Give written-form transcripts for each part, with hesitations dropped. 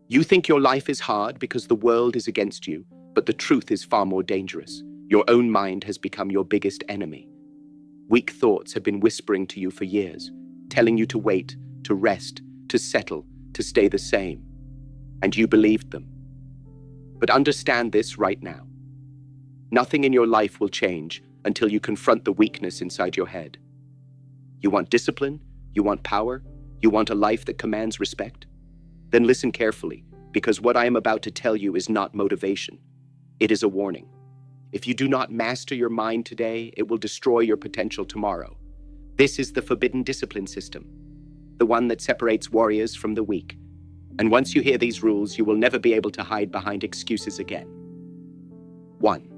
You think your life is hard because the world is against you, but the truth is far more dangerous. Your own mind has become your biggest enemy. Weak thoughts have been whispering to you for years, telling you to wait, to rest, to settle, to stay the same. And you believed them. But understand this right now. Nothing in your life will change until you confront the weakness inside your head. You want discipline? You want power? You want a life that commands respect? Then listen carefully, because what I am about to tell you is not motivation. It is a warning. If you do not master your mind today, it will destroy your potential tomorrow. This is the forbidden discipline system, the one that separates warriors from the weak. And once you hear these rules, you will never be able to hide behind excuses again. 1.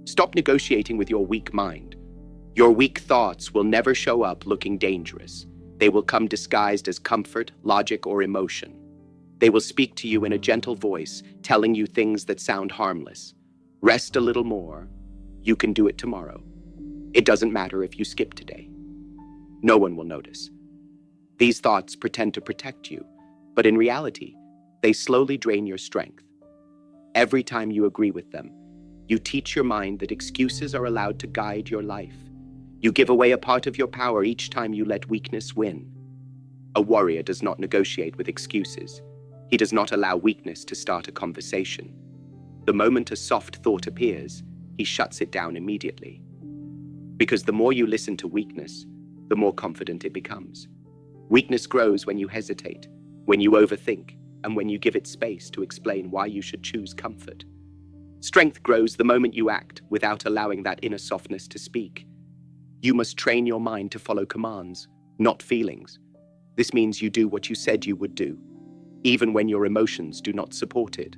Stop negotiating with your weak mind. Your weak thoughts will never show up looking dangerous. They will come disguised as comfort, logic, or emotion. They will speak to you in a gentle voice, telling you things that sound harmless. Rest a little more. You can do it tomorrow. It doesn't matter if you skip today. No one will notice. These thoughts pretend to protect you, but in reality, they slowly drain your strength. Every time you agree with them, you teach your mind that excuses are allowed to guide your life. You give away a part of your power each time you let weakness win. A warrior does not negotiate with excuses. He does not allow weakness to start a conversation. The moment a soft thought appears, he shuts it down immediately. Because the more you listen to weakness, the more confident it becomes. Weakness grows when you hesitate, when you overthink, and when you give it space to explain why you should choose comfort. Strength grows the moment you act without allowing that inner softness to speak. You must train your mind to follow commands, not feelings. This means you do what you said you would do, even when your emotions do not support it.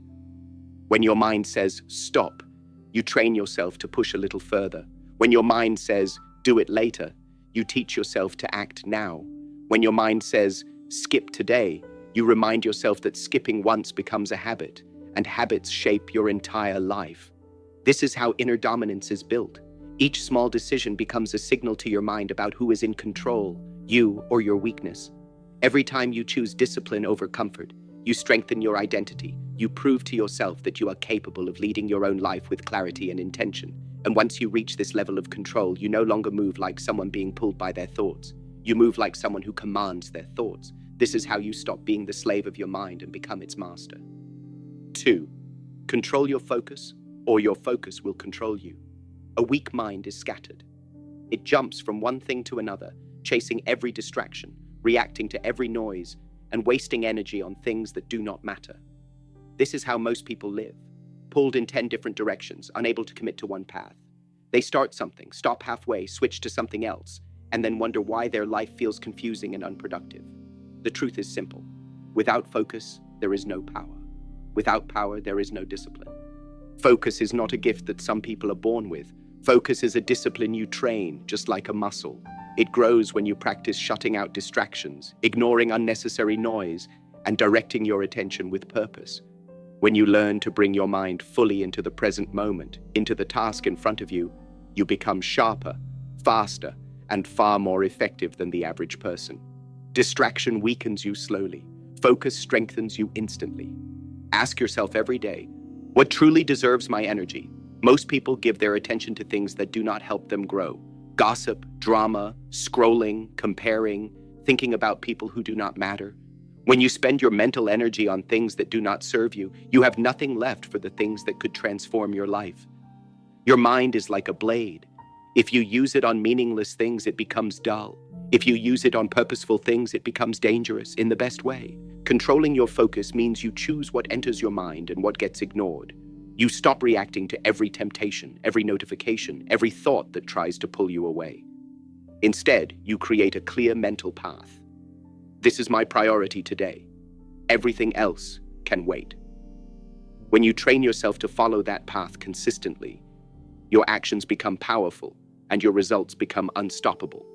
When your mind says, stop, you train yourself to push a little further. When your mind says, do it later, you teach yourself to act now. When your mind says, skip today, you remind yourself that skipping once becomes a habit, and habits shape your entire life. This is how inner dominance is built. Each small decision becomes a signal to your mind about who is in control, you or your weakness. Every time you choose discipline over comfort, you strengthen your identity. You prove to yourself that you are capable of leading your own life with clarity and intention. And once you reach this level of control, you no longer move like someone being pulled by their thoughts. You move like someone who commands their thoughts. This is how you stop being the slave of your mind and become its master. 2. Control your focus, or your focus will control you. A weak mind is scattered. It jumps from one thing to another, chasing every distraction, reacting to every noise, and wasting energy on things that do not matter. This is how most people live, pulled in 10 different directions, unable to commit to one path. They start something, stop halfway, switch to something else, and then wonder why their life feels confusing and unproductive. The truth is simple. Without focus, there is no power. Without power, there is no discipline. Focus is not a gift that some people are born with. Focus is a discipline you train, just like a muscle. It grows when you practice shutting out distractions, ignoring unnecessary noise, and directing your attention with purpose. When you learn to bring your mind fully into the present moment, into the task in front of you, you become sharper, faster, and far more effective than the average person. Distraction weakens you slowly. Focus strengthens you instantly. Ask yourself every day, what truly deserves my energy? Most people give their attention to things that do not help them grow. Gossip, drama, scrolling, comparing, thinking about people who do not matter. When you spend your mental energy on things that do not serve you, you have nothing left for the things that could transform your life. Your mind is like a blade. If you use it on meaningless things, it becomes dull. If you use it on purposeful things, it becomes dangerous in the best way. Controlling your focus means you choose what enters your mind and what gets ignored. You stop reacting to every temptation, every notification, every thought that tries to pull you away. Instead, you create a clear mental path. This is my priority today. Everything else can wait. When you train yourself to follow that path consistently, your actions become powerful and your results become unstoppable.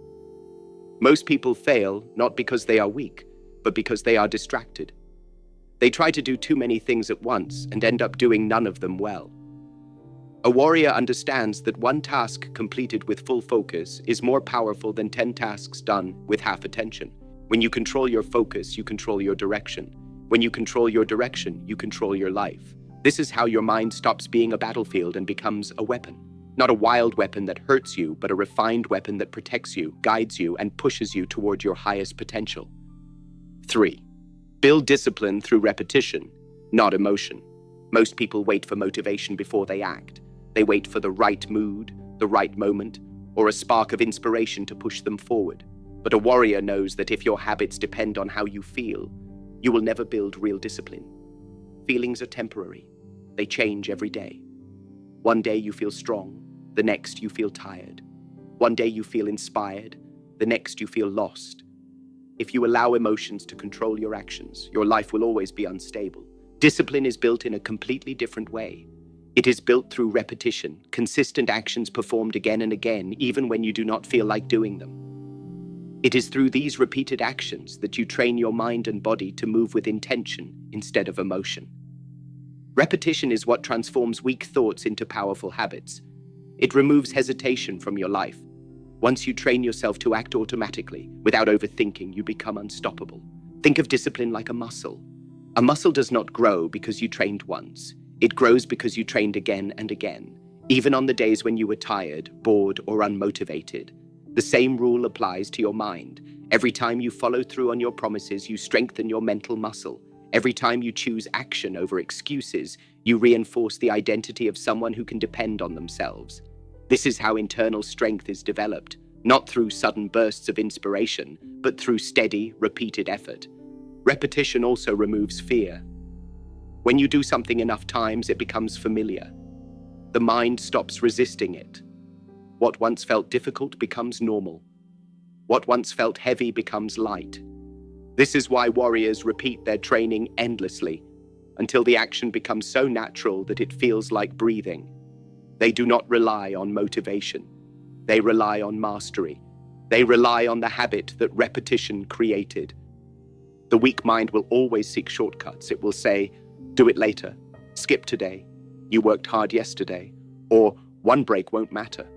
Most people fail not because they are weak, but because they are distracted. They try to do too many things at once and end up doing none of them well. A warrior understands that one task completed with full focus is more powerful than 10 tasks done with half attention. When you control your focus, you control your direction. When you control your direction, you control your life. This is how your mind stops being a battlefield and becomes a weapon. Not a wild weapon that hurts you, but a refined weapon that protects you, guides you, and pushes you toward your highest potential. 3. Build discipline through repetition, not emotion. Most people wait for motivation before they act. They wait for the right mood, the right moment, or a spark of inspiration to push them forward. But a warrior knows that if your habits depend on how you feel, you will never build real discipline. Feelings are temporary. They change every day. One day you feel strong, the next you feel tired. One day you feel inspired, the next you feel lost. If you allow emotions to control your actions, your life will always be unstable. Discipline is built in a completely different way. It is built through repetition, consistent actions performed again and again, even when you do not feel like doing them. It is through these repeated actions that you train your mind and body to move with intention instead of emotion. Repetition is what transforms weak thoughts into powerful habits. It removes hesitation from your life. Once you train yourself to act automatically, without overthinking, you become unstoppable. Think of discipline like a muscle. A muscle does not grow because you trained once. It grows because you trained again and again, even on the days when you were tired, bored, or unmotivated. The same rule applies to your mind. Every time you follow through on your promises, you strengthen your mental muscle. Every time you choose action over excuses, you reinforce the identity of someone who can depend on themselves. This is how internal strength is developed, not through sudden bursts of inspiration, but through steady, repeated effort. Repetition also removes fear. When you do something enough times, it becomes familiar. The mind stops resisting it. What once felt difficult becomes normal. What once felt heavy becomes light. This is why warriors repeat their training endlessly, until the action becomes so natural that it feels like breathing. They do not rely on motivation. They rely on mastery. They rely on the habit that repetition created. The weak mind will always seek shortcuts. It will say, "Do it later," "Skip today," "You worked hard yesterday," or "One break won't matter."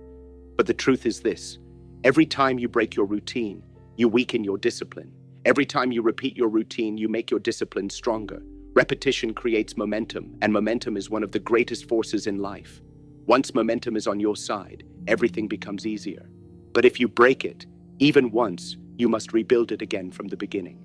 But the truth is this: every time you break your routine, you weaken your discipline. Every time you repeat your routine, you make your discipline stronger. Repetition creates momentum, and momentum is one of the greatest forces in life. Once momentum is on your side, everything becomes easier. But if you break it, even once, you must rebuild it again from the beginning.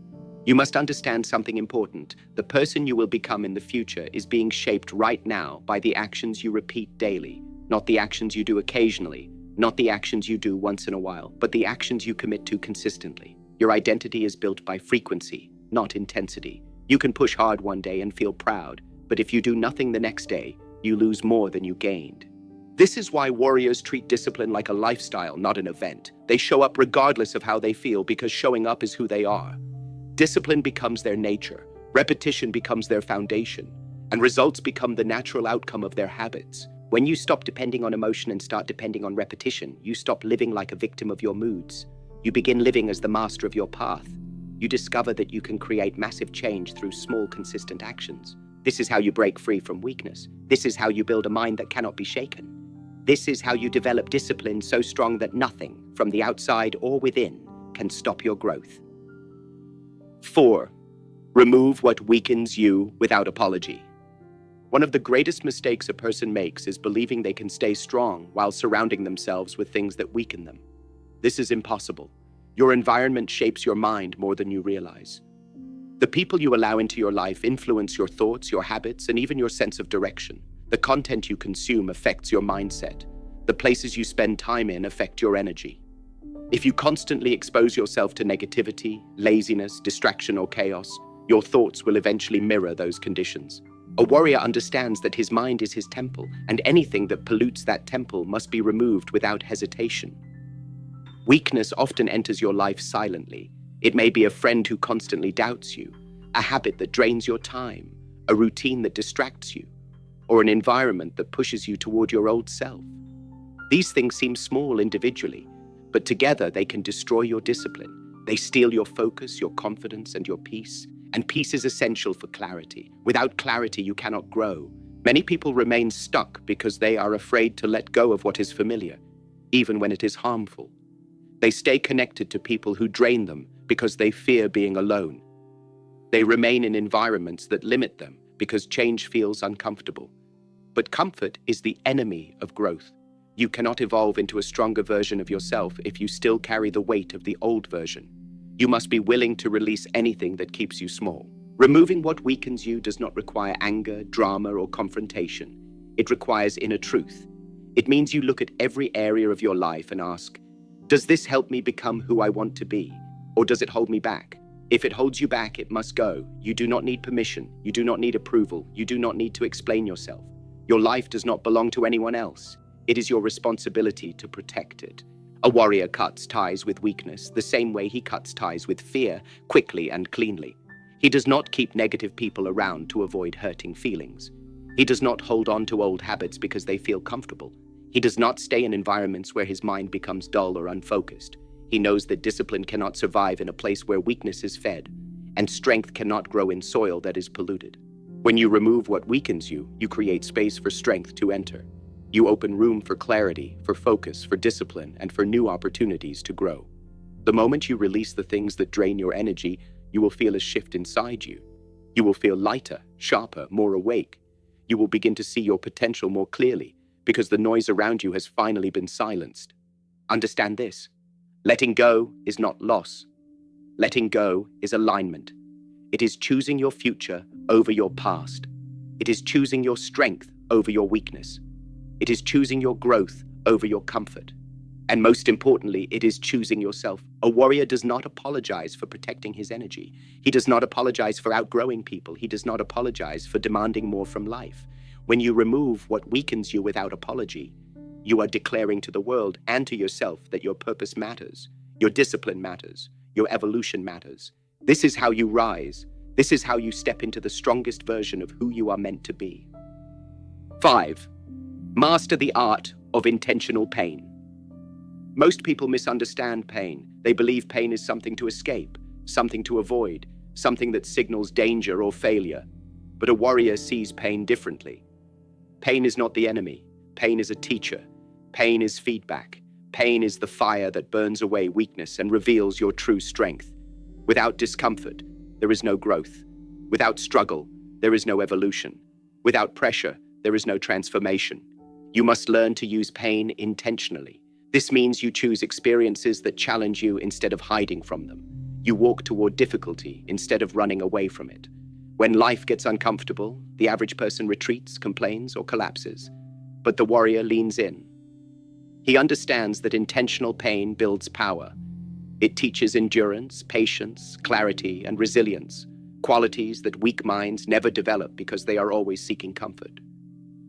You must understand something important. The person you will become in the future is being shaped right now by the actions you repeat daily, not the actions you do occasionally, not the actions you do once in a while, but the actions you commit to consistently. Your identity is built by frequency, not intensity. You can push hard one day and feel proud, but if you do nothing the next day, you lose more than you gained. This is why warriors treat discipline like a lifestyle, not an event. They show up regardless of how they feel because showing up is who they are. Discipline becomes their nature, repetition becomes their foundation, and results become the natural outcome of their habits. When you stop depending on emotion and start depending on repetition, you stop living like a victim of your moods. You begin living as the master of your path. You discover that you can create massive change through small, consistent actions. This is how you break free from weakness. This is how you build a mind that cannot be shaken. This is how you develop discipline so strong that nothing, from the outside or within, can stop your growth. 4. Remove what weakens you without apology. One of the greatest mistakes a person makes is believing they can stay strong while surrounding themselves with things that weaken them. This is impossible. Your environment shapes your mind more than you realize. The people you allow into your life influence your thoughts, your habits, and even your sense of direction. The content you consume affects your mindset. The places you spend time in affect your energy. If you constantly expose yourself to negativity, laziness, distraction, or chaos, your thoughts will eventually mirror those conditions. A warrior understands that his mind is his temple, and anything that pollutes that temple must be removed without hesitation. Weakness often enters your life silently. It may be a friend who constantly doubts you, a habit that drains your time, a routine that distracts you, or an environment that pushes you toward your old self. These things seem small individually, but together they can destroy your discipline. They steal your focus, your confidence, and your peace. And peace is essential for clarity. Without clarity, you cannot grow. Many people remain stuck because they are afraid to let go of what is familiar, even when it is harmful. They stay connected to people who drain them because they fear being alone. They remain in environments that limit them because change feels uncomfortable. But comfort is the enemy of growth. You cannot evolve into a stronger version of yourself if you still carry the weight of the old version. You must be willing to release anything that keeps you small. Removing what weakens you does not require anger, drama, or confrontation. It requires inner truth. It means you look at every area of your life and ask, does this help me become who I want to be? Or does it hold me back? If it holds you back, it must go. You do not need permission. You do not need approval. You do not need to explain yourself. Your life does not belong to anyone else. It is your responsibility to protect it. A warrior cuts ties with weakness the same way he cuts ties with fear, quickly and cleanly. He does not keep negative people around to avoid hurting feelings. He does not hold on to old habits because they feel comfortable. He does not stay in environments where his mind becomes dull or unfocused. He knows that discipline cannot survive in a place where weakness is fed, and strength cannot grow in soil that is polluted. When you remove what weakens you, you create space for strength to enter. You open room for clarity, for focus, for discipline, and for new opportunities to grow. The moment you release the things that drain your energy, you will feel a shift inside you. You will feel lighter, sharper, more awake. You will begin to see your potential more clearly because the noise around you has finally been silenced. Understand this. Letting go is not loss. Letting go is alignment. It is choosing your future over your past. It is choosing your strength over your weakness. It is choosing your growth over your comfort. And most importantly, it is choosing yourself. A warrior does not apologize for protecting his energy. He does not apologize for outgrowing people. He does not apologize for demanding more from life. When you remove what weakens you without apology, you are declaring to the world and to yourself that your purpose matters, your discipline matters, your evolution matters. This is how you rise. This is how you step into the strongest version of who you are meant to be. 5. Master the art of intentional pain. Most people misunderstand pain. They believe pain is something to escape, something to avoid, something that signals danger or failure. But a warrior sees pain differently. Pain is not the enemy. Pain is a teacher. Pain is feedback. Pain is the fire that burns away weakness and reveals your true strength. Without discomfort, there is no growth. Without struggle, there is no evolution. Without pressure, there is no transformation. You must learn to use pain intentionally. This means you choose experiences that challenge you instead of hiding from them. You walk toward difficulty instead of running away from it. When life gets uncomfortable, the average person retreats, complains, or collapses. But the warrior leans in. He understands that intentional pain builds power. It teaches endurance, patience, clarity, and resilience, qualities that weak minds never develop because they are always seeking comfort.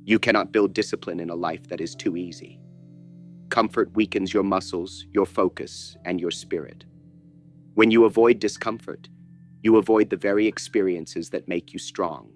You cannot build discipline in a life that is too easy. Comfort weakens your muscles, your focus, and your spirit. When you avoid discomfort, you avoid the very experiences that make you strong.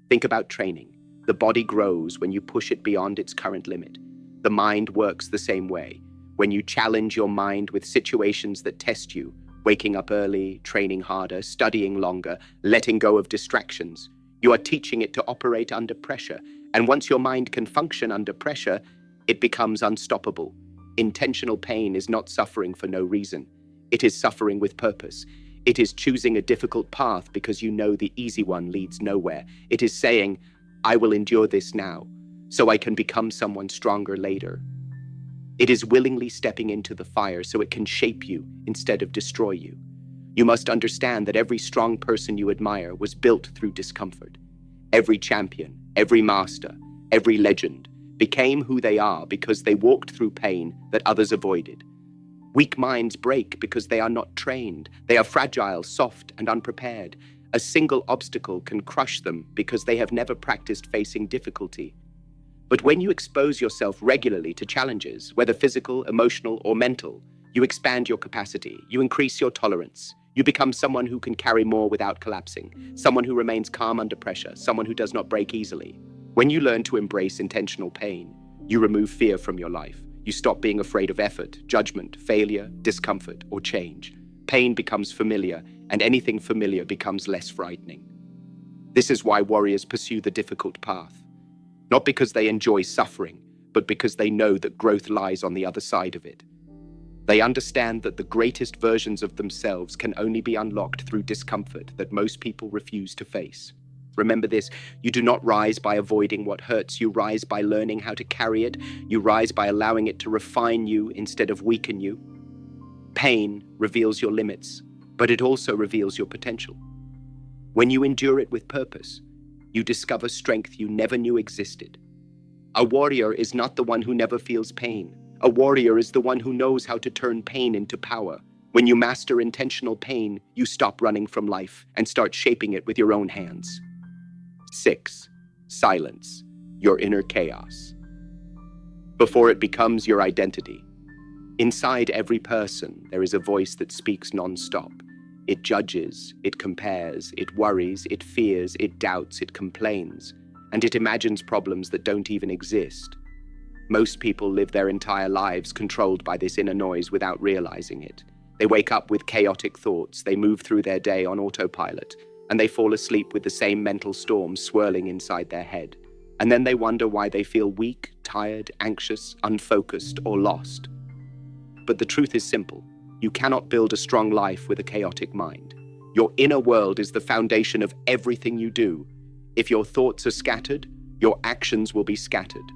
Think about training. The body grows when you push it beyond its current limit. The mind works the same way. When you challenge your mind with situations that test you, waking up early, training harder, studying longer, letting go of distractions, you are teaching it to operate under pressure. And once your mind can function under pressure, it becomes unstoppable. Intentional pain is not suffering for no reason. It is suffering with purpose. It is choosing a difficult path because you know the easy one leads nowhere. It is saying, I will endure this now, so I can become someone stronger later. It is willingly stepping into the fire so it can shape you instead of destroy you. You must understand that every strong person you admire was built through discomfort. Every champion, every master, every legend became who they are because they walked through pain that others avoided. Weak minds break because they are not trained. They are fragile, soft, and unprepared. A single obstacle can crush them because they have never practiced facing difficulty. But when you expose yourself regularly to challenges, whether physical, emotional, or mental, you expand your capacity, you increase your tolerance. You become someone who can carry more without collapsing, someone who remains calm under pressure, someone who does not break easily. When you learn to embrace intentional pain, you remove fear from your life. You stop being afraid of effort, judgment, failure, discomfort, or change. Pain becomes familiar, and anything familiar becomes less frightening. This is why warriors pursue the difficult path. Not because they enjoy suffering, but because they know that growth lies on the other side of it. They understand that the greatest versions of themselves can only be unlocked through discomfort that most people refuse to face. Remember this, you do not rise by avoiding what hurts, you rise by learning how to carry it, you rise by allowing it to refine you instead of weaken you. Pain reveals your limits, but it also reveals your potential. When you endure it with purpose, you discover strength you never knew existed. A warrior is not the one who never feels pain. A warrior is the one who knows how to turn pain into power. When you master intentional pain, you stop running from life and start shaping it with your own hands. 6. Silence, your inner chaos. Before it becomes your identity. Inside every person, there is a voice that speaks non-stop. It judges, it compares, it worries, it fears, it doubts, it complains, and it imagines problems that don't even exist. Most people live their entire lives controlled by this inner noise without realizing it. They wake up with chaotic thoughts, they move through their day on autopilot, and they fall asleep with the same mental storm swirling inside their head. And then they wonder why they feel weak, tired, anxious, unfocused, or lost. But the truth is simple. You cannot build a strong life with a chaotic mind. Your inner world is the foundation of everything you do. If your thoughts are scattered, your actions will be scattered.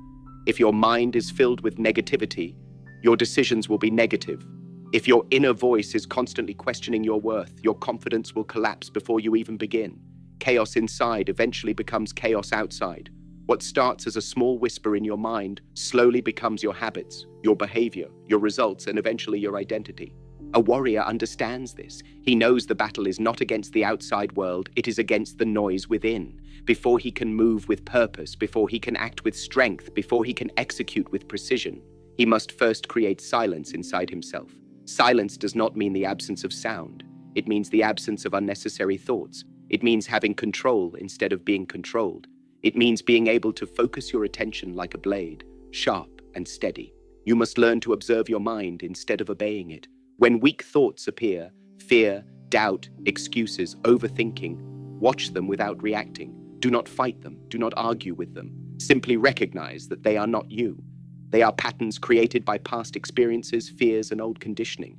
If your mind is filled with negativity, your decisions will be negative. If your inner voice is constantly questioning your worth, your confidence will collapse before you even begin. Chaos inside eventually becomes chaos outside. What starts as a small whisper in your mind slowly becomes your habits, your behavior, your results, and eventually your identity. A warrior understands this. He knows the battle is not against the outside world, it is against the noise within. Before he can move with purpose, before he can act with strength, before he can execute with precision, he must first create silence inside himself. Silence does not mean the absence of sound. It means the absence of unnecessary thoughts. It means having control instead of being controlled. It means being able to focus your attention like a blade, sharp and steady. You must learn to observe your mind instead of obeying it. When weak thoughts appear, fear, doubt, excuses, overthinking, watch them without reacting. Do not fight them. Do not argue with them. Simply recognize that they are not you. They are patterns created by past experiences, fears, and old conditioning.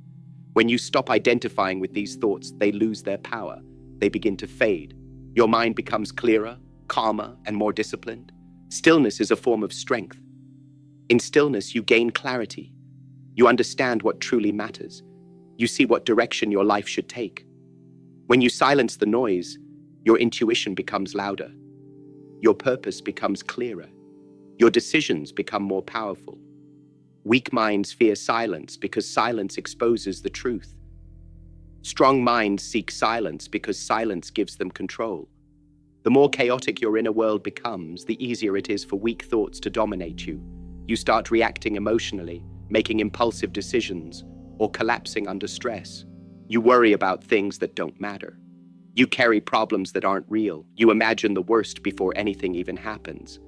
When you stop identifying with these thoughts, they lose their power. They begin to fade. Your mind becomes clearer, calmer, and more disciplined. Stillness is a form of strength. In stillness, you gain clarity. You understand what truly matters. You see what direction your life should take. When you silence the noise, your intuition becomes louder. Your purpose becomes clearer. Your decisions become more powerful. Weak minds fear silence because silence exposes the truth. Strong minds seek silence because silence gives them control. The more chaotic your inner world becomes, the easier it is for weak thoughts to dominate you. You start reacting emotionally, making impulsive decisions, or collapsing under stress. You worry about things that don't matter. You carry problems that aren't real. You imagine the worst before anything even happens.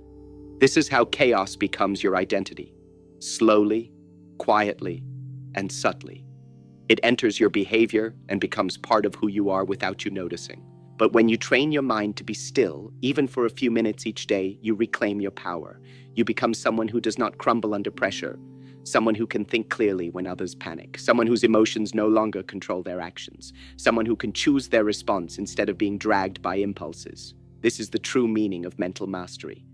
This is how chaos becomes your identity. Slowly, quietly, and subtly. It enters your behavior and becomes part of who you are without you noticing. But when you train your mind to be still, even for a few minutes each day, you reclaim your power. You become someone who does not crumble under pressure, someone who can think clearly when others panic, someone whose emotions no longer control their actions, someone who can choose their response instead of being dragged by impulses. This is the true meaning of mental mastery.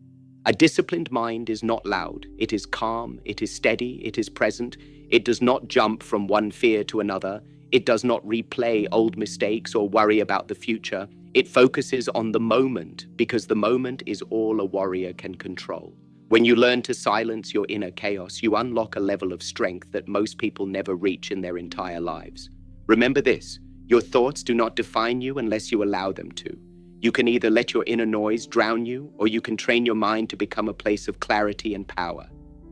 A disciplined mind is not loud. It is calm, it is steady, it is present. It does not jump from one fear to another. It does not replay old mistakes or worry about the future. It focuses on the moment because the moment is all a warrior can control. When you learn to silence your inner chaos, you unlock a level of strength that most people never reach in their entire lives. Remember this, your thoughts do not define you unless you allow them to. You can either let your inner noise drown you, or you can train your mind to become a place of clarity and power.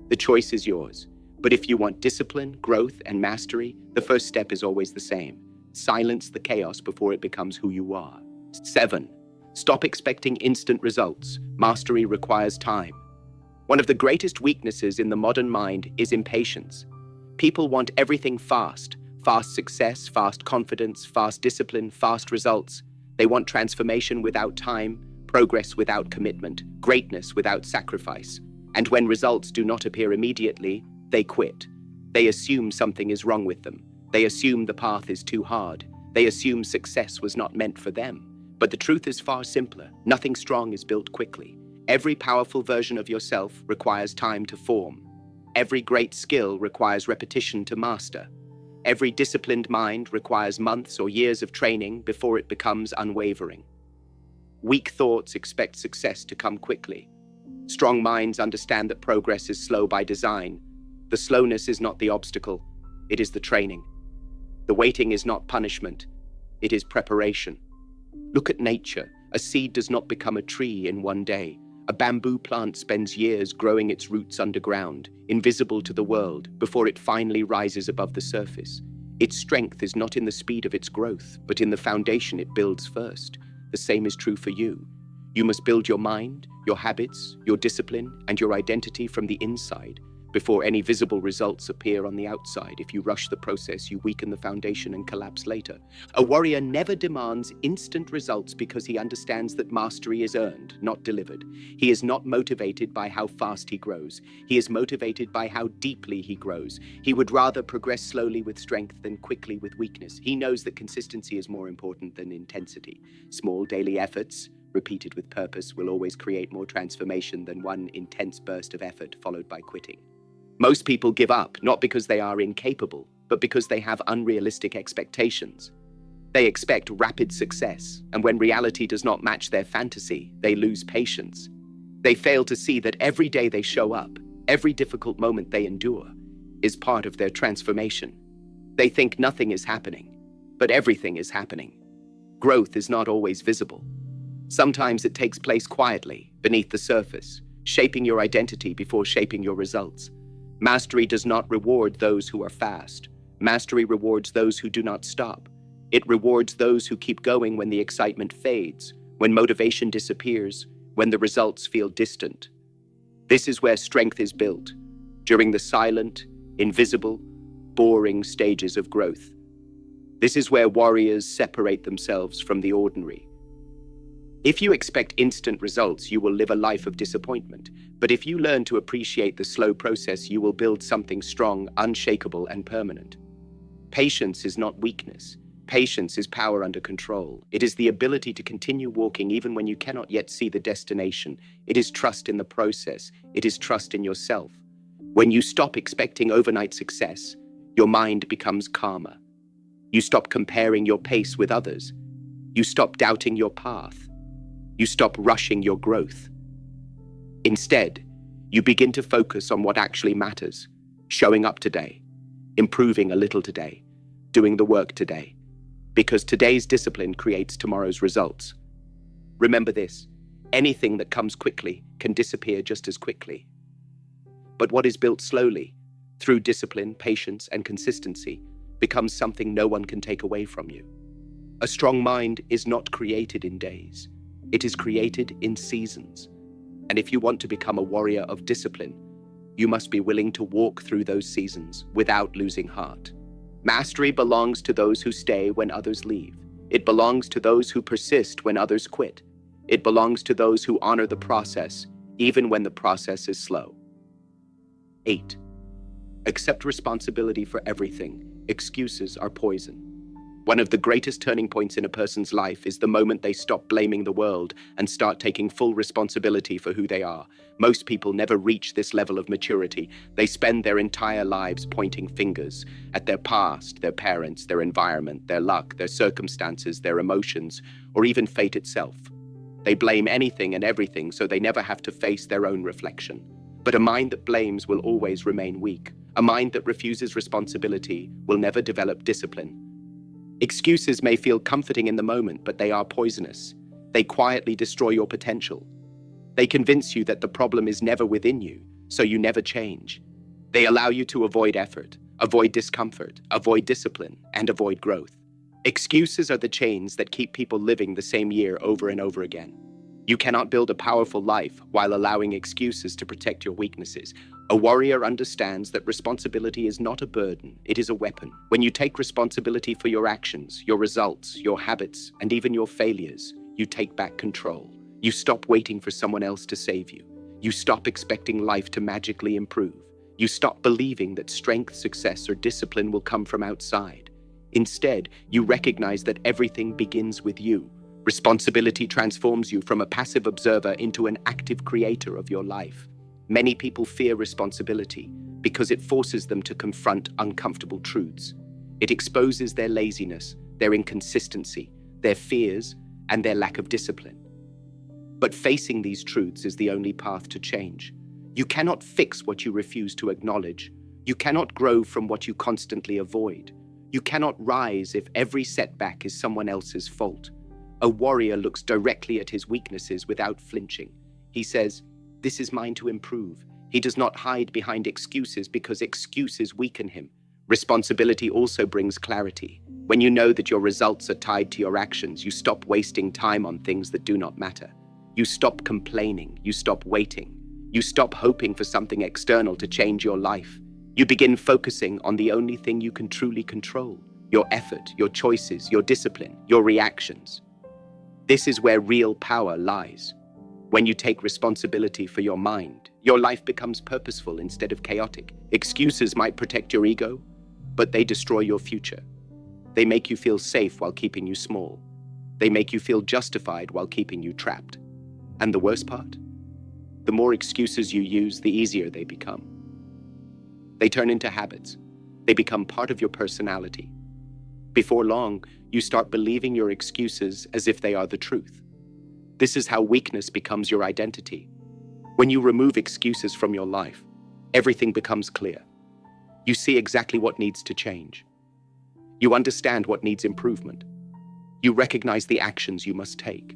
The choice is yours. But if you want discipline, growth, and mastery, the first step is always the same. Silence the chaos before it becomes who you are. 7. Stop expecting instant results. Mastery requires time. One of the greatest weaknesses in the modern mind is impatience. People want everything fast. Fast success, fast confidence, fast discipline, fast results. They want transformation without time, progress without commitment, greatness without sacrifice. And when results do not appear immediately, they quit. They assume something is wrong with them. They assume the path is too hard. They assume success was not meant for them. But the truth is far simpler. Nothing strong is built quickly. Every powerful version of yourself requires time to form. Every great skill requires repetition to master. Every disciplined mind requires months or years of training before it becomes unwavering. Weak thoughts expect success to come quickly. Strong minds understand that progress is slow by design. The slowness is not the obstacle, it is the training. The waiting is not punishment, it is preparation. Look at nature. A seed does not become a tree in one day. A bamboo plant spends years growing its roots underground, invisible to the world, before it finally rises above the surface. Its strength is not in the speed of its growth, but in the foundation it builds first. The same is true for you. You must build your mind, your habits, your discipline, and your identity from the inside before any visible results appear on the outside. If you rush the process, you weaken the foundation and collapse later. A warrior never demands instant results because he understands that mastery is earned, not delivered. He is not motivated by how fast he grows. He is motivated by how deeply he grows. He would rather progress slowly with strength than quickly with weakness. He knows that consistency is more important than intensity. Small daily efforts, repeated with purpose, will always create more transformation than one intense burst of effort followed by quitting. Most people give up, not because they are incapable, but because they have unrealistic expectations. They expect rapid success, and when reality does not match their fantasy, they lose patience. They fail to see that every day they show up, every difficult moment they endure, is part of their transformation. They think nothing is happening, but everything is happening. Growth is not always visible. Sometimes it takes place quietly, beneath the surface, shaping your identity before shaping your results. Mastery does not reward those who are fast. Mastery rewards those who do not stop. It rewards those who keep going when the excitement fades, when motivation disappears, when the results feel distant. This is where strength is built, during the silent, invisible, boring stages of growth. This is where warriors separate themselves from the ordinary. If you expect instant results, you will live a life of disappointment. But if you learn to appreciate the slow process, you will build something strong, unshakable, and permanent. Patience is not weakness. Patience is power under control. It is the ability to continue walking even when you cannot yet see the destination. It is trust in the process. It is trust in yourself. When you stop expecting overnight success, your mind becomes calmer. You stop comparing your pace with others. You stop doubting your path. You stop rushing your growth. Instead, you begin to focus on what actually matters, showing up today, improving a little today, doing the work today, because today's discipline creates tomorrow's results. Remember this, anything that comes quickly can disappear just as quickly. But what is built slowly, through discipline, patience, and consistency, becomes something no one can take away from you. A strong mind is not created in days. It is created in seasons. And if you want to become a warrior of discipline, you must be willing to walk through those seasons without losing heart. Mastery belongs to those who stay when others leave. It belongs to those who persist when others quit. It belongs to those who honor the process, even when the process is slow. 8. Accept responsibility for everything. Excuses are poison. One of the greatest turning points in a person's life is the moment they stop blaming the world and start taking full responsibility for who they are. Most people never reach this level of maturity. They spend their entire lives pointing fingers at their past, their parents, their environment, their luck, their circumstances, their emotions, or even fate itself. They blame anything and everything so they never have to face their own reflection. But a mind that blames will always remain weak. A mind that refuses responsibility will never develop discipline. Excuses may feel comforting in the moment, but they are poisonous. They quietly destroy your potential. They convince you that the problem is never within you, so you never change. They allow you to avoid effort, avoid discomfort, avoid discipline, and avoid growth. Excuses are the chains that keep people living the same year over and over again. You cannot build a powerful life while allowing excuses to protect your weaknesses. A warrior understands that responsibility is not a burden, it is a weapon. When you take responsibility for your actions, your results, your habits, and even your failures, you take back control. You stop waiting for someone else to save you. You stop expecting life to magically improve. You stop believing that strength, success, or discipline will come from outside. Instead, you recognize that everything begins with you. Responsibility transforms you from a passive observer into an active creator of your life. Many people fear responsibility because it forces them to confront uncomfortable truths. It exposes their laziness, their inconsistency, their fears, and their lack of discipline. But facing these truths is the only path to change. You cannot fix what you refuse to acknowledge. You cannot grow from what you constantly avoid. You cannot rise if every setback is someone else's fault. A warrior looks directly at his weaknesses without flinching. He says, "This is mine to improve." He does not hide behind excuses because excuses weaken him. Responsibility also brings clarity. When you know that your results are tied to your actions, you stop wasting time on things that do not matter. You stop complaining. You stop waiting. You stop hoping for something external to change your life. You begin focusing on the only thing you can truly control: your effort, your choices, your discipline, your reactions. This is where real power lies. When you take responsibility for your mind, your life becomes purposeful instead of chaotic. Excuses might protect your ego, but they destroy your future. They make you feel safe while keeping you small. They make you feel justified while keeping you trapped. And the worst part? The more excuses you use, the easier they become. They turn into habits. They become part of your personality. Before long, you start believing your excuses as if they are the truth. This is how weakness becomes your identity. When you remove excuses from your life, everything becomes clear. You see exactly what needs to change. You understand what needs improvement. You recognize the actions you must take.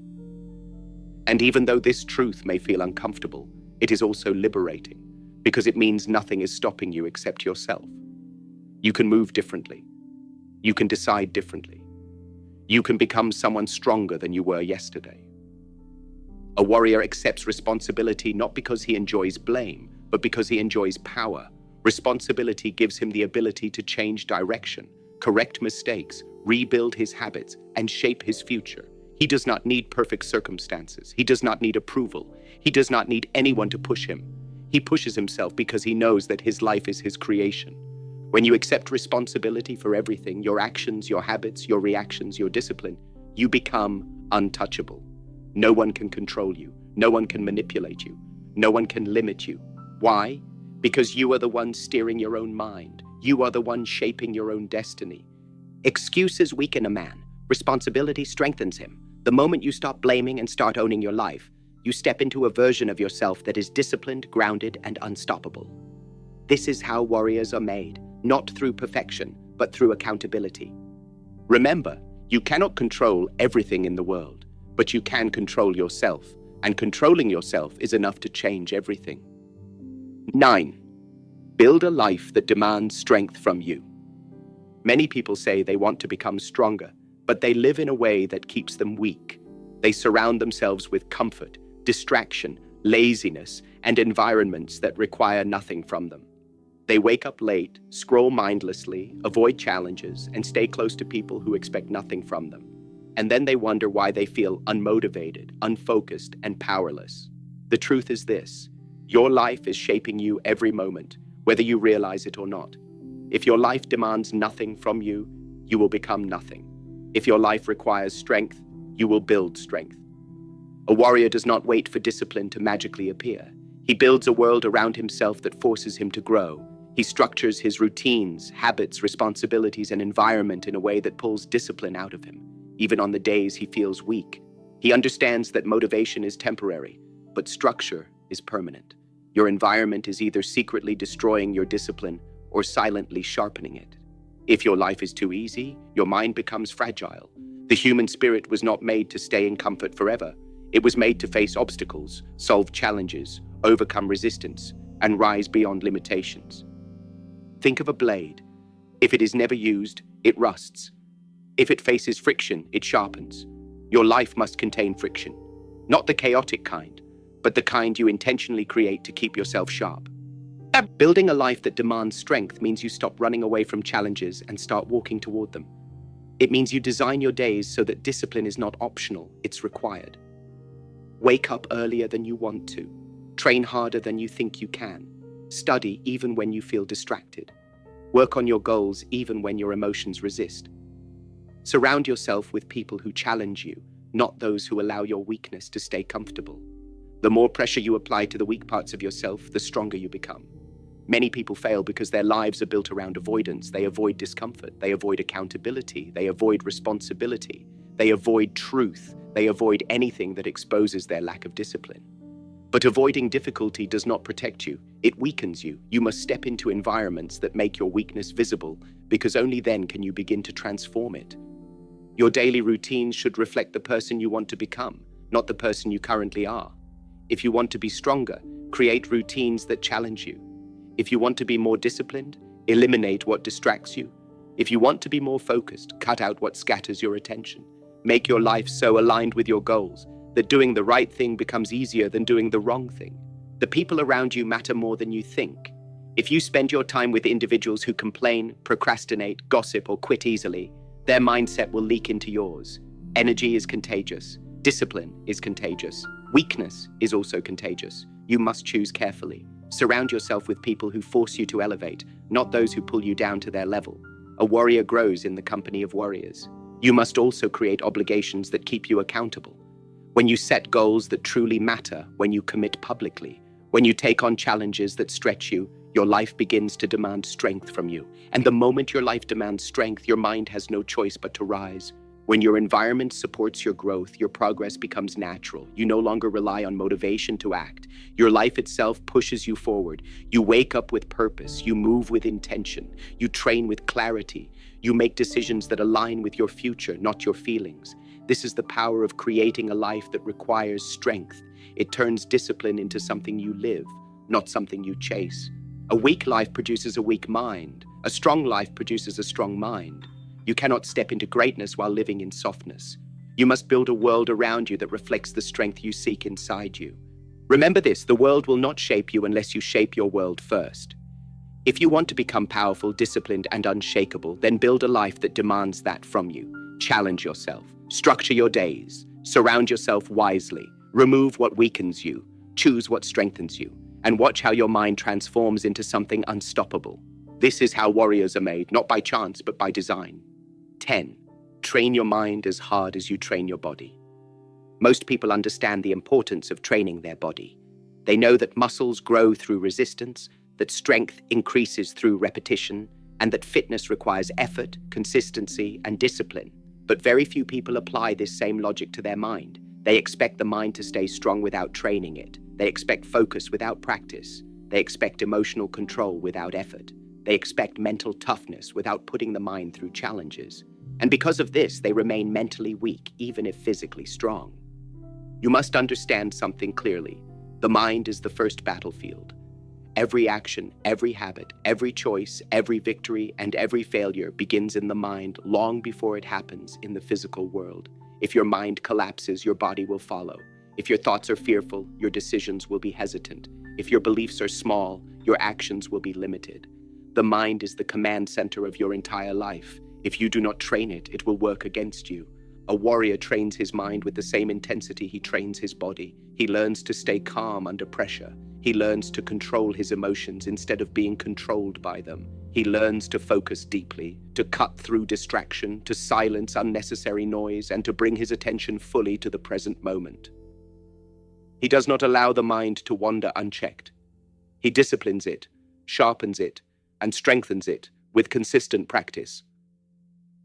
And even though this truth may feel uncomfortable, it is also liberating, because it means nothing is stopping you except yourself. You can move differently. You can decide differently. You can become someone stronger than you were yesterday. A warrior accepts responsibility not because he enjoys blame, but because he enjoys power. Responsibility gives him the ability to change direction, correct mistakes, rebuild his habits, and shape his future. He does not need perfect circumstances. He does not need approval. He does not need anyone to push him. He pushes himself because he knows that his life is his creation. When you accept responsibility for everything, your actions, your habits, your reactions, your discipline, you become untouchable. No one can control you. No one can manipulate you. No one can limit you. Why? Because you are the one steering your own mind. You are the one shaping your own destiny. Excuses weaken a man. Responsibility strengthens him. The moment you stop blaming and start owning your life, you step into a version of yourself that is disciplined, grounded, and unstoppable. This is how warriors are made, not through perfection, but through accountability. Remember, you cannot control everything in the world, but you can control yourself, and controlling yourself is enough to change everything. 9. Build a life that demands strength from you. Many people say they want to become stronger, but they live in a way that keeps them weak. They surround themselves with comfort, distraction, laziness, and environments that require nothing from them. They wake up late, scroll mindlessly, avoid challenges, and stay close to people who expect nothing from them. And then they wonder why they feel unmotivated, unfocused, and powerless. The truth is this: your life is shaping you every moment, whether you realize it or not. If your life demands nothing from you, you will become nothing. If your life requires strength, you will build strength. A warrior does not wait for discipline to magically appear. He builds a world around himself that forces him to grow. He structures his routines, habits, responsibilities, and environment in a way that pulls discipline out of him, even on the days he feels weak. He understands that motivation is temporary, but structure is permanent. Your environment is either secretly destroying your discipline or silently sharpening it. If your life is too easy, your mind becomes fragile. The human spirit was not made to stay in comfort forever. It was made to face obstacles, solve challenges, overcome resistance, and rise beyond limitations. Think of a blade. If it is never used, it rusts. If it faces friction, it sharpens. Your life must contain friction. Not the chaotic kind, but the kind you intentionally create to keep yourself sharp. Building a life that demands strength means you stop running away from challenges and start walking toward them. It means you design your days so that discipline is not optional, it's required. Wake up earlier than you want to. Train harder than you think you can. Study even when you feel distracted. Work on your goals even when your emotions resist. Surround yourself with people who challenge you, not those who allow your weakness to stay comfortable. The more pressure you apply to the weak parts of yourself, the stronger you become. Many people fail because their lives are built around avoidance. They avoid discomfort. They avoid accountability. They avoid responsibility. They avoid truth. They avoid anything that exposes their lack of discipline. But avoiding difficulty does not protect you. It weakens you. You must step into environments that make your weakness visible, because only then can you begin to transform it. Your daily routines should reflect the person you want to become, not the person you currently are. If you want to be stronger, create routines that challenge you. If you want to be more disciplined, eliminate what distracts you. If you want to be more focused, cut out what scatters your attention. Make your life so aligned with your goals that doing the right thing becomes easier than doing the wrong thing. The people around you matter more than you think. If you spend your time with individuals who complain, procrastinate, gossip, or quit easily, their mindset will leak into yours. Energy is contagious. Discipline is contagious. Weakness is also contagious. You must choose carefully. Surround yourself with people who force you to elevate, not those who pull you down to their level. A warrior grows in the company of warriors. You must also create obligations that keep you accountable. When you set goals that truly matter, when you commit publicly, when you take on challenges that stretch you, your life begins to demand strength from you. And the moment your life demands strength, your mind has no choice but to rise. When your environment supports your growth, your progress becomes natural. You no longer rely on motivation to act. Your life itself pushes you forward. You wake up with purpose. You move with intention. You train with clarity. You make decisions that align with your future, not your feelings. This is the power of creating a life that requires strength. It turns discipline into something you live, not something you chase. A weak life produces a weak mind. A strong life produces a strong mind. You cannot step into greatness while living in softness. You must build a world around you that reflects the strength you seek inside you. Remember this, the world will not shape you unless you shape your world first. If you want to become powerful, disciplined, and unshakable, then build a life that demands that from you. Challenge yourself. Structure your days. Surround yourself wisely. Remove what weakens you. Choose what strengthens you. And watch how your mind transforms into something unstoppable. This is how warriors are made, not by chance, but by design. 10. Train your mind as hard as you train your body. Most people understand the importance of training their body. They know that muscles grow through resistance, that strength increases through repetition, and that fitness requires effort, consistency, and discipline. But very few people apply this same logic to their mind. They expect the mind to stay strong without training it. They expect focus without practice. They expect emotional control without effort. They expect mental toughness without putting the mind through challenges. And because of this, they remain mentally weak, even if physically strong. You must understand something clearly. The mind is the first battlefield. Every action, every habit, every choice, every victory, and every failure begins in the mind long before it happens in the physical world. If your mind collapses, your body will follow. If your thoughts are fearful, your decisions will be hesitant. If your beliefs are small, your actions will be limited. The mind is the command center of your entire life. If you do not train it, it will work against you. A warrior trains his mind with the same intensity he trains his body. He learns to stay calm under pressure. He learns to control his emotions instead of being controlled by them. He learns to focus deeply, to cut through distraction, to silence unnecessary noise, and to bring his attention fully to the present moment. He does not allow the mind to wander unchecked. He disciplines it, sharpens it, and strengthens it with consistent practice.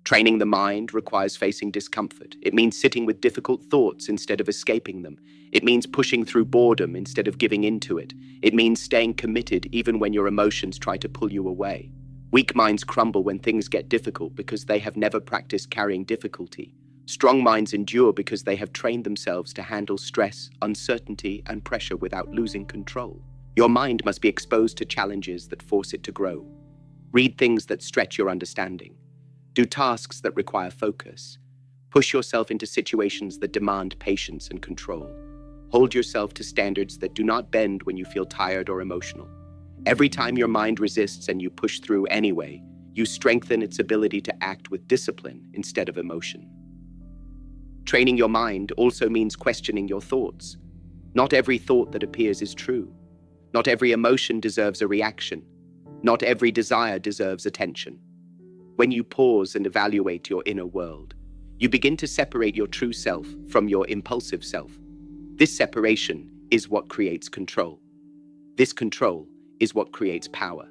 Training the mind requires facing discomfort. It means sitting with difficult thoughts instead of escaping them. It means pushing through boredom instead of giving into it. It means staying committed even when your emotions try to pull you away. Weak minds crumble when things get difficult because they have never practiced carrying difficulty. Strong minds endure because they have trained themselves to handle stress, uncertainty, and pressure without losing control. Your mind must be exposed to challenges that force it to grow. Read things that stretch your understanding. Do tasks that require focus. Push yourself into situations that demand patience and control. Hold yourself to standards that do not bend when you feel tired or emotional. Every time your mind resists and you push through anyway, you strengthen its ability to act with discipline instead of emotion. Training your mind also means questioning your thoughts. Not every thought that appears is true. Not every emotion deserves a reaction. Not every desire deserves attention. When you pause and evaluate your inner world, you begin to separate your true self from your impulsive self. This separation is what creates control. This control is what creates power.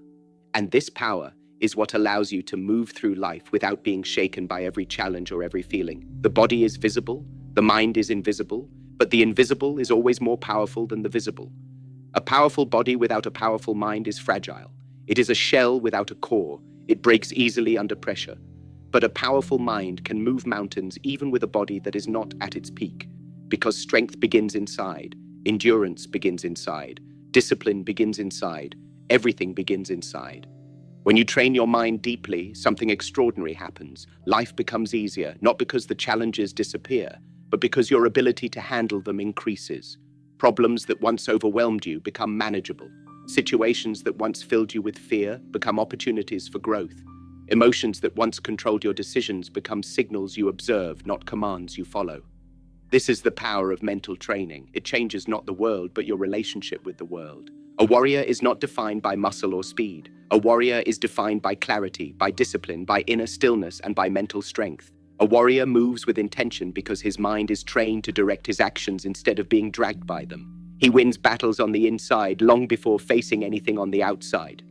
And this power is what allows you to move through life without being shaken by every challenge or every feeling. The body is visible, the mind is invisible, but the invisible is always more powerful than the visible. A powerful body without a powerful mind is fragile. It is a shell without a core. It breaks easily under pressure. But a powerful mind can move mountains even with a body that is not at its peak, because strength begins inside, endurance begins inside, discipline begins inside, everything begins inside. When you train your mind deeply, something extraordinary happens. Life becomes easier, not because the challenges disappear, but because your ability to handle them increases. Problems that once overwhelmed you become manageable. Situations that once filled you with fear become opportunities for growth. Emotions that once controlled your decisions become signals you observe, not commands you follow. This is the power of mental training. It changes not the world, but your relationship with the world. A warrior is not defined by muscle or speed. A warrior is defined by clarity, by discipline, by inner stillness, and by mental strength. A warrior moves with intention because his mind is trained to direct his actions instead of being dragged by them. He wins battles on the inside long before facing anything on the outside.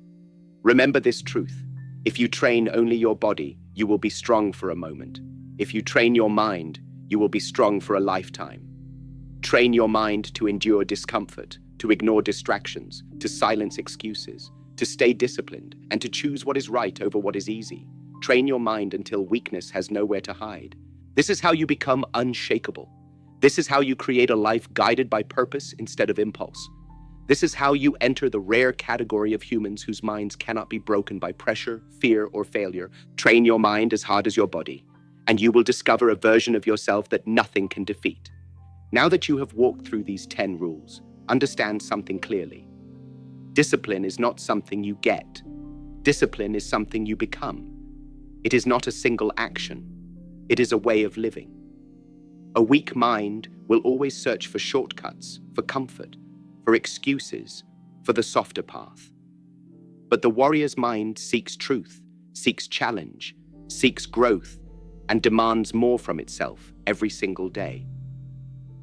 Remember this truth. If you train only your body, you will be strong for a moment. If you train your mind, you will be strong for a lifetime. Train your mind to endure discomfort, to ignore distractions, to silence excuses, to stay disciplined, and to choose what is right over what is easy. Train your mind until weakness has nowhere to hide. This is how you become unshakable. This is how you create a life guided by purpose instead of impulse. This is how you enter the rare category of humans whose minds cannot be broken by pressure, fear, or failure. Train your mind as hard as your body, and you will discover a version of yourself that nothing can defeat. Now that you have walked through these 10 rules, understand something clearly. Discipline is not something you get. Discipline is something you become. It is not a single action. It is a way of living. A weak mind will always search for shortcuts, for comfort, for excuses, for the softer path. But the warrior's mind seeks truth, seeks challenge, seeks growth, and demands more from itself every single day.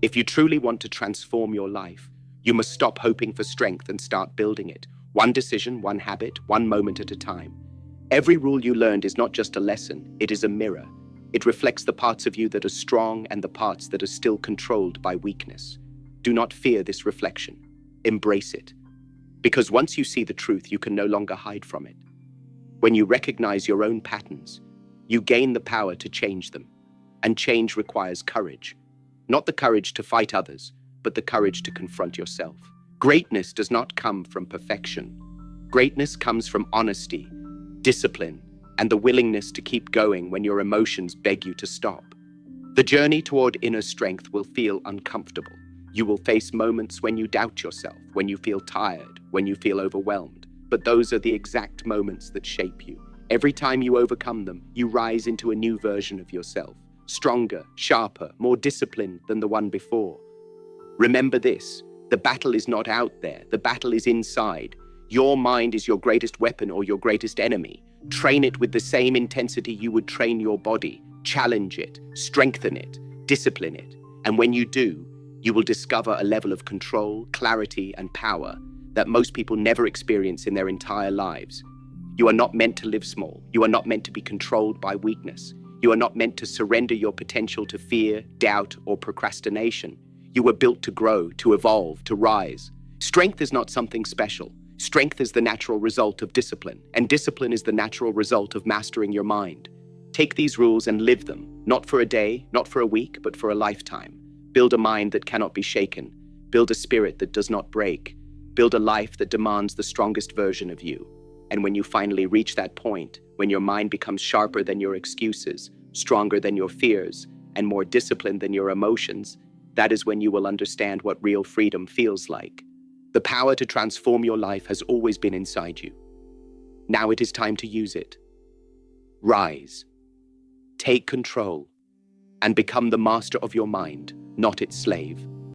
If you truly want to transform your life, you must stop hoping for strength and start building it. One decision, one habit, one moment at a time. Every rule you learned is not just a lesson, it is a mirror. It reflects the parts of you that are strong and the parts that are still controlled by weakness. Do not fear this reflection. Embrace it. Because once you see the truth, you can no longer hide from it. When you recognize your own patterns, you gain the power to change them. And change requires courage. Not the courage to fight others, but the courage to confront yourself. Greatness does not come from perfection. Greatness comes from honesty, discipline, and the willingness to keep going when your emotions beg you to stop. The journey toward inner strength will feel uncomfortable. You will face moments when you doubt yourself, when you feel tired, when you feel overwhelmed. But those are the exact moments that shape you. Every time you overcome them, you rise into a new version of yourself. Stronger, sharper, more disciplined than the one before. Remember this, the battle is not out there, the battle is inside. Your mind is your greatest weapon or your greatest enemy. Train it with the same intensity you would train your body. Challenge it, strengthen it, discipline it. And when you do, you will discover a level of control, clarity, and power that most people never experience in their entire lives. You are not meant to live small. You are not meant to be controlled by weakness. You are not meant to surrender your potential to fear, doubt, or procrastination. You were built to grow, to evolve, to rise. Strength is not something special. Strength is the natural result of discipline, and discipline is the natural result of mastering your mind. Take these rules and live them, not for a day, not for a week, but for a lifetime. Build a mind that cannot be shaken. Build a spirit that does not break. Build a life that demands the strongest version of you. And when you finally reach that point, when your mind becomes sharper than your excuses, stronger than your fears, and more disciplined than your emotions, that is when you will understand what real freedom feels like. The power to transform your life has always been inside you. Now it is time to use it. Rise. Take control. And become the master of your mind, not its slave.